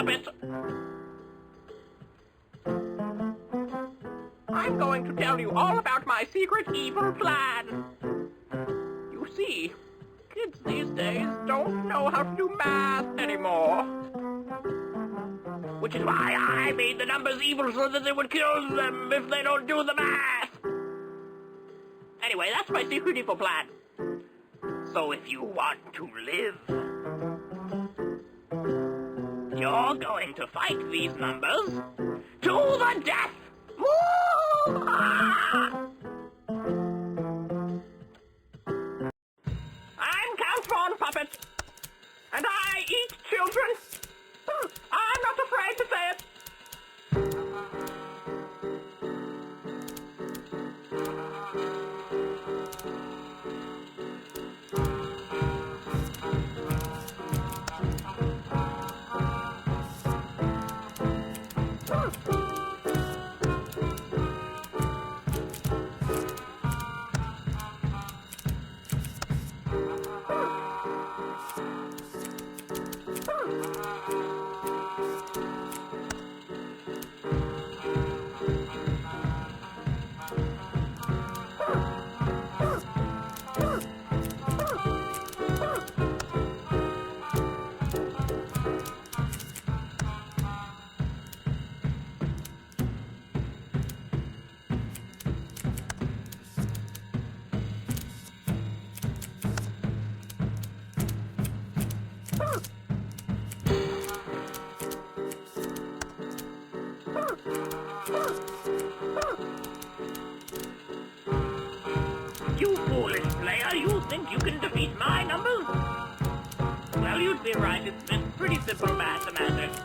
puppet! I'm going to tell you all about my secret evil plan. You see, kids these days don't know how to do math anymore. Which is why I made the numbers evil so that they would kill them if they don't do the math. Anyway, that's my secret evil plan. So if you want to live, you're going to fight these numbers to the death. I'm Count Von Puppet, and I eat children. I'm not afraid to say it. You foolish player, you think you can defeat my numbers? Well, you'd be right. It's pretty simple mathematics.